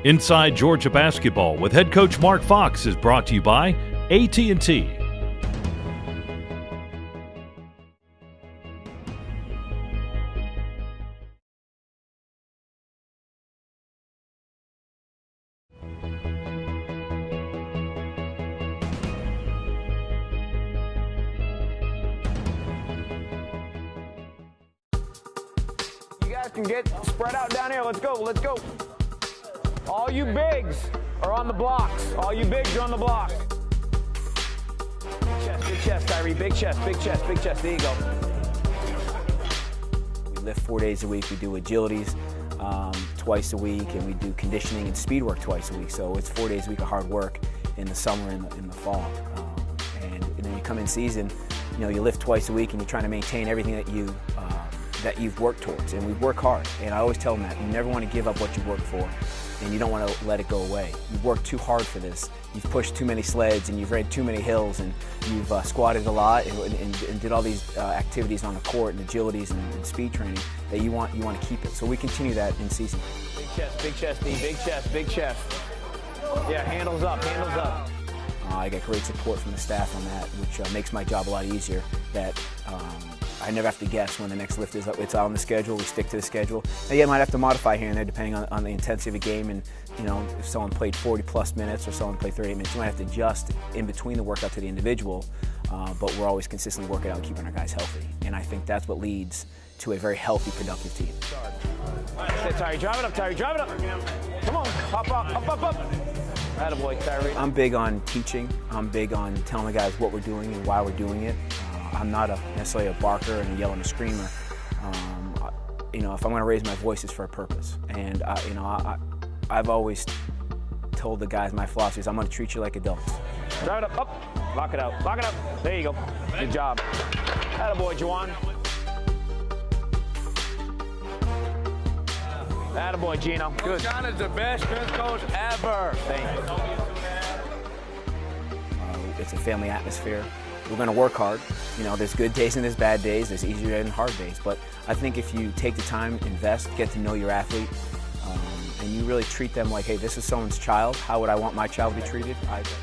Inside Georgia Basketball with head coach Mark Fox is brought to you by AT&T. You guys can get spread out down here. Let's go. Let's go. All you bigs are on the blocks. All you bigs are on the blocks. Big chest, Tyree. Big chest, big chest, big chest. There you go. We lift 4 days a week. We do agilities twice a week, and we do conditioning and speed work twice a week. So it's 4 days a week of hard work in the summer and in the fall. And then you come in season, you know, you lift twice a week, and you're trying to maintain everything that you've worked towards. And we work hard. And I always tell them that you never want to give up what you work for, and you don't want to let it go away. You've worked too hard for this. You've pushed too many sleds, and you've ran too many hills, and you've squatted a lot and did all these activities on the court and agilities and speed training that you want to keep it. So we continue that in season. Big chest, D. Big chest, big chest. Yeah, handles up, handles up. I get great support from the staff on that, which makes my job a lot easier. That I never have to guess when the next lift is up. It's on the schedule. We stick to the schedule. And yeah, I might have to modify here and there depending on the intensity of a game, and you know, if someone played 40+ minutes or someone played 38 minutes, you might have to adjust in between the workout to the individual. But we're always consistently working out and keeping our guys healthy, and I think that's what leads to a very healthy, productive team. Stay, Tyree. Drive it up, Tyree. Drive it up. Come on. Hop up. Attaboy, Tyree. I'm big on teaching. I'm big on telling the guys what we're doing and why we're doing it. I'm not necessarily a barker and a yell and a screamer. You know, if I'm going to raise my voice, it's for a purpose. And I've always told the guys my philosophy is I'm going to treat you like adults. Drive it up. Lock it out. Lock it up. There you go. Good job. Attaboy, Juwan. Attaboy, Gino. Good. John is the best strength coach ever. Thank you. It's a family atmosphere. We're going to work hard. You know, there's good days and there's bad days. There's easier and hard days. But I think if you take the time, invest, get to know your athlete, and you really treat them like, hey, this is someone's child. How would I want my child to be treated?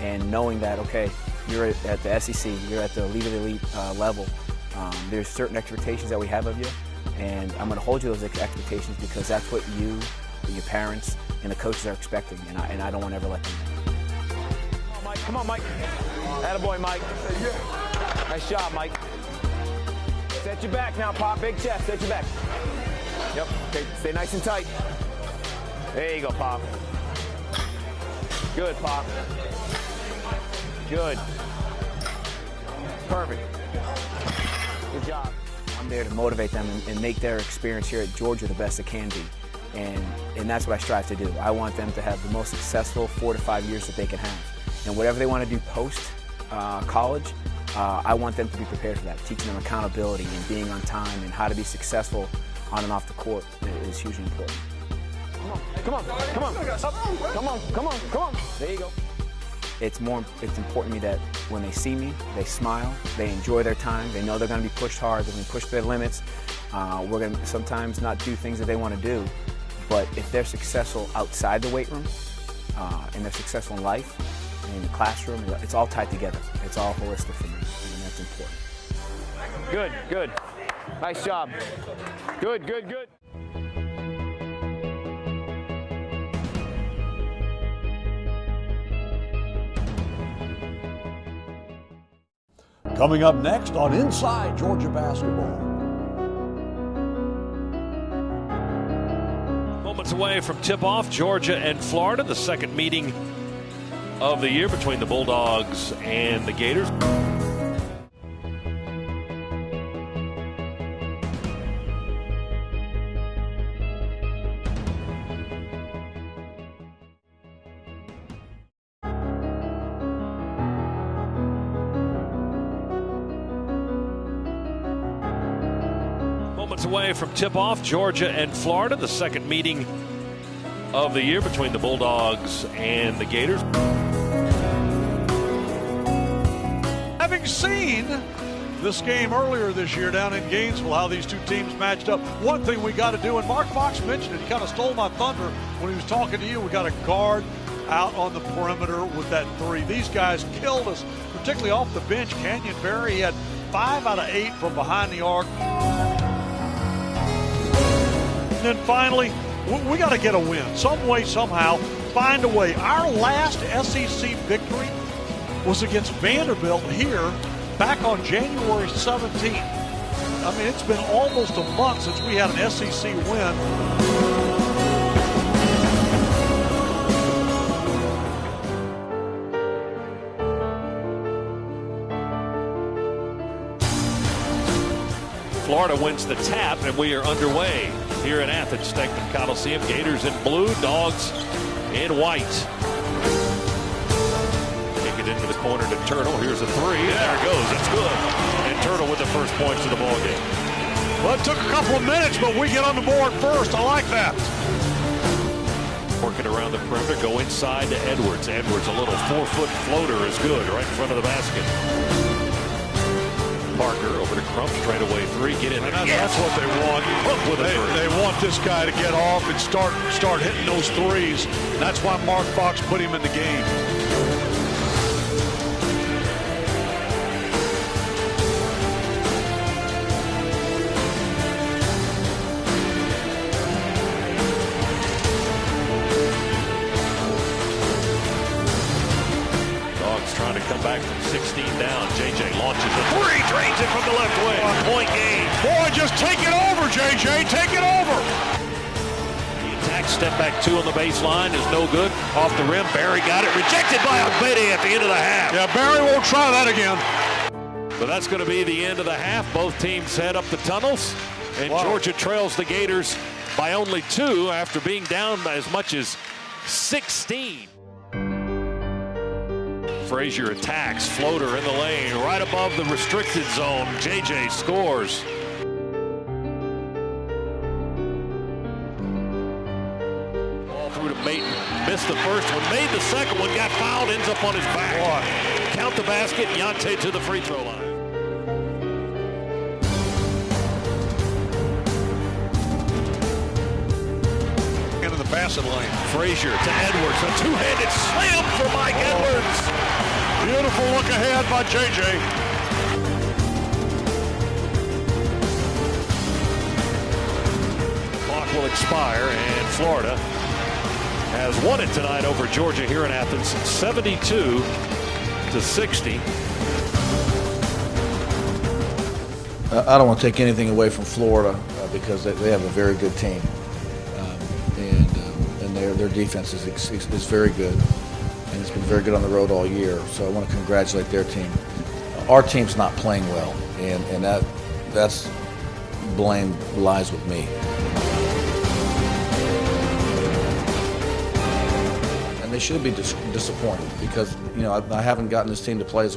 And knowing that, okay, you're at the SEC, you're at the Elite of the Elite level. There's certain expectations that we have of you, and I'm going to hold you to those expectations because that's what you, your parents, and the coaches are expecting, and I don't want to ever let them down. Come on, Mike. Attaboy, Mike. Nice job, Mike. Set your back now, Pop. Big chest. Set your back. Yep. Okay. Stay nice and tight. There you go, Pop. Good, Pop. Good. Perfect. Good job. I'm there to motivate them and make their experience here at Georgia the best it can be. And that's what I strive to do. I want them to have the most successful 4 to 5 years that they can have. And whatever they want to do post-college, I want them to be prepared for that. Teaching them accountability and being on time and how to be successful on and off the court is hugely important. Come on. There you go. It's important to me that when they see me, they smile, they enjoy their time, they know they're going to be pushed hard, they're going to be pushed to their limits. We're going to sometimes not do things that they want to do, but if they're successful outside the weight room and they're successful in life, in the classroom, it's all tied together. It's all holistic for me, and that's important. Good. Nice job. Good. Coming up next on Inside Georgia Basketball. Moments away from tip-off, Georgia and Florida, the second meeting of the year between the Bulldogs and the Gators. Moments away from tip-off, Georgia and Florida, the second meeting of the year between the Bulldogs and the Gators. Having seen this game earlier this year down in Gainesville, how these two teams matched up. One thing we got to do, and Mark Fox mentioned it, he kind of stole my thunder when he was talking to you, we got to guard out on the perimeter with that three. These guys killed us, particularly off the bench. Canyon Barry, he had 5 out of 8 from behind the arc. And then finally, we got to get a win. Some way, somehow, find a way. Our last SEC victory was against Vanderbilt here back on January 17th. I mean, it's been almost a month since we had an SEC win. Florida wins the tap, and we are underway here in Athens, Steckman Coliseum. Gators in blue, Dogs in white. Kick it into the corner to Turtle. Here's a three, and there it goes. It's good. And Turtle with the first points of the ball game. Well, it took a couple of minutes, but we get on the board first. I like that. Working around the perimeter, go inside to Edwards. Edwards, a little 4-foot floater is good right in front of the basket. Parker over to Crump, straight away three, get in there. That's what they want. They want this guy to get off and start hitting those threes. And that's why Mark Fox put him in the game. Trying to come back from 16 down. JJ launches a three, drains it from the left wing. Point game. Boy, just take it over, JJ. Take it over. The attack step back 2 on the baseline is no good. Off the rim, Barry got it. Rejected by Albedi at the end of the half. Yeah, Barry won't try that again. But that's going to be the end of the half. Both teams head up the tunnels. And Georgia trails the Gators by only 2 after being down by as much as 16. Frazier attacks, floater in the lane, right above the restricted zone. JJ scores. Ball through to Maton, missed the first one, made the second one, got fouled, ends up on his back. Count the basket, Yante to the free throw line. Into the passing lane. Frazier to Edwards, a two-handed slam for Mike Edwards. Beautiful look ahead by JJ. Clock will expire, and Florida has won it tonight over Georgia here in Athens, 72-60. I don't want to take anything away from Florida because they have a very good team, and their defense is very good. And it's been very good on the road all year, so I want to congratulate their team. Our team's not playing well, and that's blame lies with me. And they should be disappointed because I haven't gotten this team to play as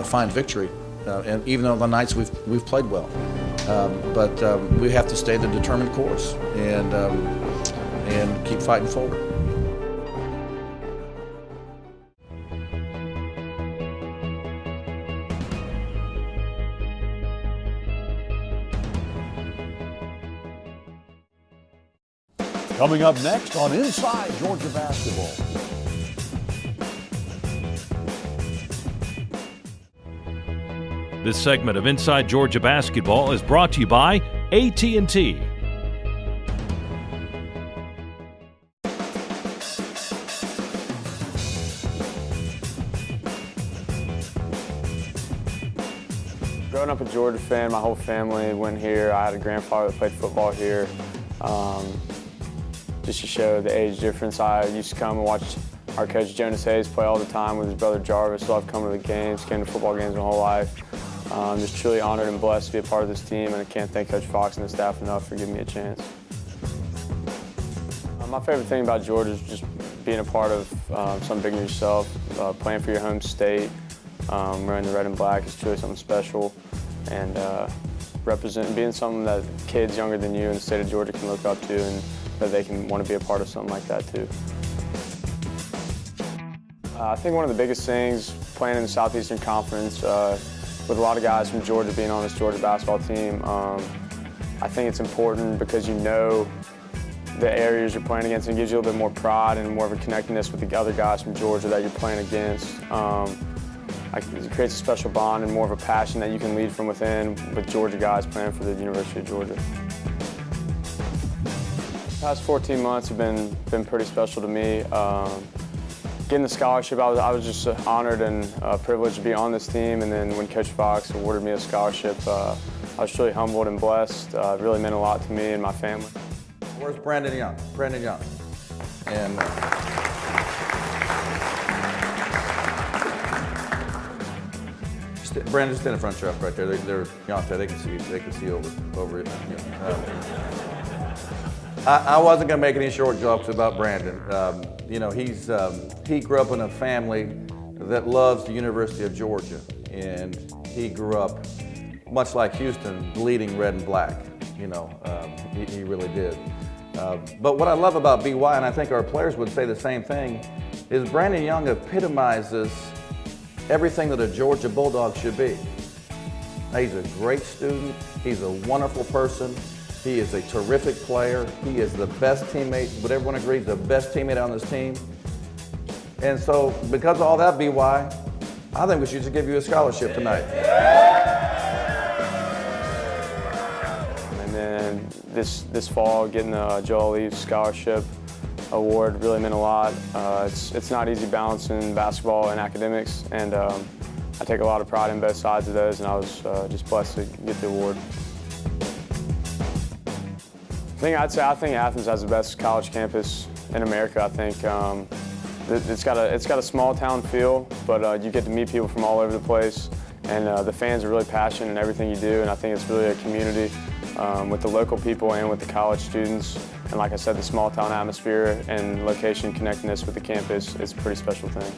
find victory, and even on the nights we've played well, but we have to stay the determined course and keep fighting forward. Coming up next on Inside Georgia Basketball. This segment of Inside Georgia Basketball is brought to you by AT&T. Growing up a Georgia fan, my whole family went here. I had a grandfather that played football here. Just to show the age difference, I used to come and watch our coach Jonas Hayes play all the time with his brother Jarvis. Loved coming to the games, came to football games my whole life. I'm just truly honored and blessed to be a part of this team, and I can't thank Coach Fox and the staff enough for giving me a chance. My favorite thing about Georgia is just being a part of something bigger than yourself, playing for your home state, wearing the red and black is truly something special, and being something that kids younger than you in the state of Georgia can look up to, and that they can want to be a part of something like that too. I think one of the biggest things playing in the Southeastern Conference, with a lot of guys from Georgia being on this Georgia basketball team, I think it's important because you know the areas you're playing against, and it gives you a little bit more pride and more of a connectedness with the other guys from Georgia that you're playing against. It creates a special bond and more of a passion that you can lead from within with Georgia guys playing for the University of Georgia. The past 14 months have been pretty special to me. Getting the scholarship, I was just honored and privileged to be on this team, and then when Coach Fox awarded me a scholarship, I was truly humbled and blessed. It really meant a lot to me and my family. Where's Brandon Young? Brandon Young. And Brandon, stand in front of Jeff right there. They're they can see over it. I wasn't going to make any short jokes about Brandon. You know, he grew up in a family that loves the University of Georgia, and he grew up much like Houston, bleeding red and black. You know, he really did. But what I love about BY, and I think our players would say the same thing, is Brandon Young epitomizes everything that a Georgia Bulldog should be. Now, he's a great student. He's a wonderful person. He is a terrific player. He is the best teammate, but everyone agrees, the best teammate on this team. And so, because of all that, BY, I think we should just give you a scholarship tonight. And then this fall, getting the Joel Leaves Scholarship Award really meant a lot. It's not easy balancing basketball and academics, and I take a lot of pride in both sides of those, and I was just blessed to get the award. I think Athens has the best college campus in America. I think it's got a small town feel, but you get to meet people from all over the place, and the fans are really passionate in everything you do, and I think it's really a community with the local people and with the college students. And like I said, the small town atmosphere and location connectedness with the campus is a pretty special thing.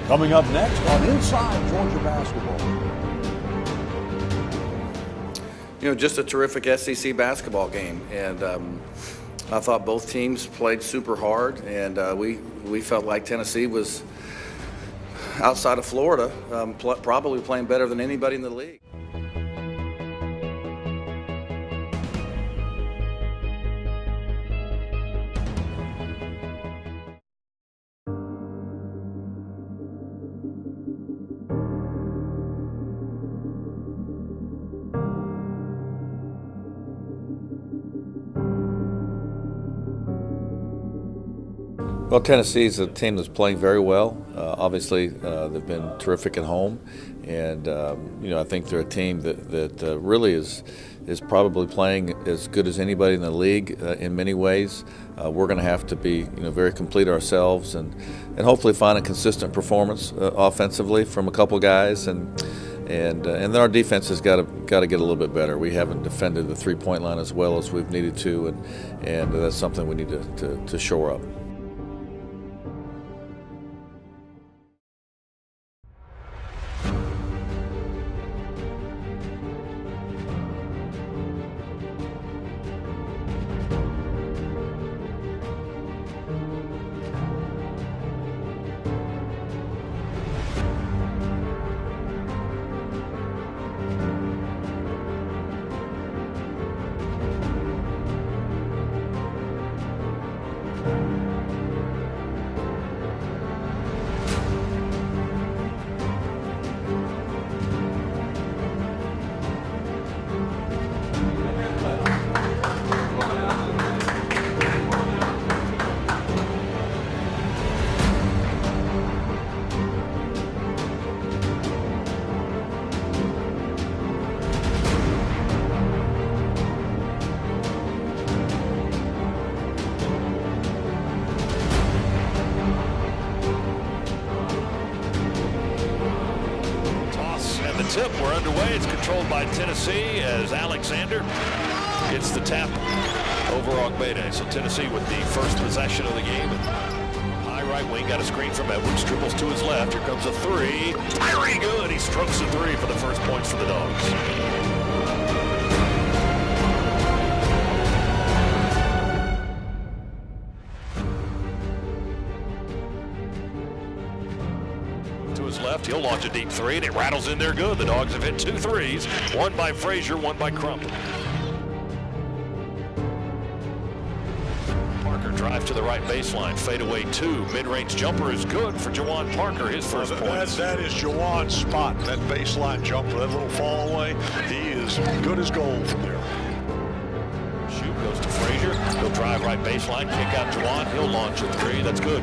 Coming up next on Inside Georgia Basketball. You know, just a terrific SEC basketball game, and I thought both teams played super hard, and we felt like Tennessee was, outside of Florida, probably playing better than anybody in the league. Well, Tennessee's a team that's playing very well. Obviously, they've been terrific at home, and you know, I think they're a team that really is probably playing as good as anybody in the league in many ways. We're going to have to be, you know, very complete ourselves, and hopefully find a consistent performance offensively from a couple guys, and then our defense has got to get a little bit better. We haven't defended the three-point line as well as we've needed to, and that's something we need to shore up. tip. We're underway. It's controlled by Tennessee as Alexander gets the tap over Ogbeide. So Tennessee with the first possession of the game. High right wing, got a screen from Edwards, dribbles to his left. Here comes a three. Tyree good. He strokes the three for the first points for the Dogs. To his left, he'll launch a deep three, and it rattles in there good. The Dogs have hit 2 threes, one by Frazier, one by Crump. Parker drive to the right baseline, fadeaway 2. Mid-range jumper is good for Jawan Parker, his first points. That is Jawan's spot, that baseline jumper, that little fall away. He is good as gold from there. Shoot goes to Frazier. He'll drive right baseline, kick out Jawan. He'll launch a 3. That's good.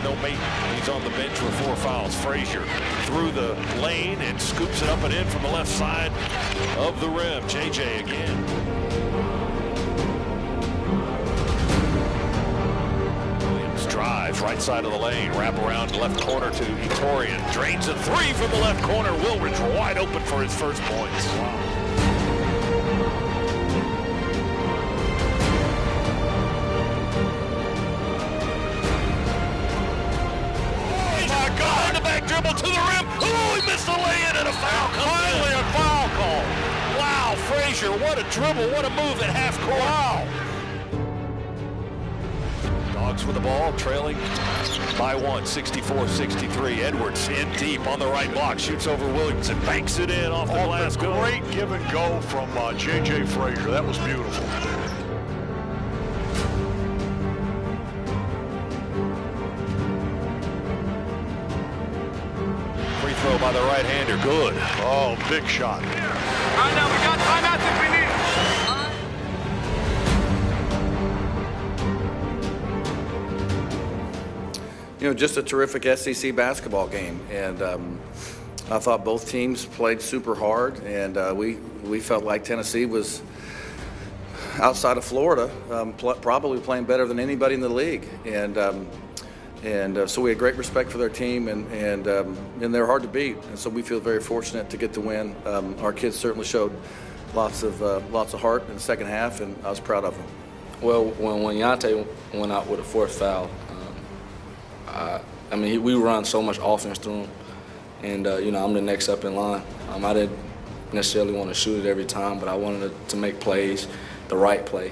No mate. He's on the bench with 4 fouls. Frazier through the lane and scoops it up and in from the left side of the rim. JJ again. Williams drives right side of the lane. Wrap around left corner to Etorian. Drains a 3 from the left corner. Wilridge wide open for his first points. Wow. Dribble to the rim. Oh, he missed the lay-in and a foul. Finally a foul call. Wow, Frazier, what a dribble, what a move at half court. Wow. Dogs with the ball, trailing by 1, 64-63. Edwards in deep on the right block, shoots over Williams and banks it in off the glass. Great give and go from J.J. Frazier. That was beautiful. Free throw by the right-hander, good. Oh, big shot. All right, now we got timeouts if we need it. You know, just a terrific SEC basketball game, and I thought both teams played super hard, and we felt like Tennessee was, outside of Florida, probably playing better than anybody in the league, and so we had great respect for their team, and they're hard to beat, and so we feel very fortunate to get the win. Our kids certainly showed lots of heart in the second half, and I was proud of them. Well, when Yante went out with a 4th foul, we run so much offense through him, and I'm the next up in line. I didn't necessarily want to shoot it every time, but I wanted to make plays, the right play,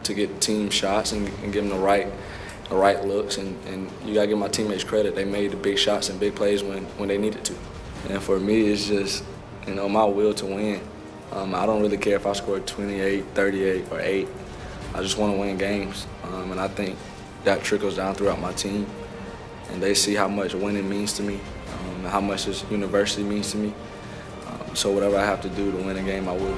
to get team shots and give them the right looks, and you gotta give my teammates credit. They made the big shots and big plays when they needed to. And for me, it's just my will to win. I don't really care if I score 28, 38, or 8. I just want to win games, and I think that trickles down throughout my team. And they see how much winning means to me, and how much this university means to me. So whatever I have to do to win a game, I will.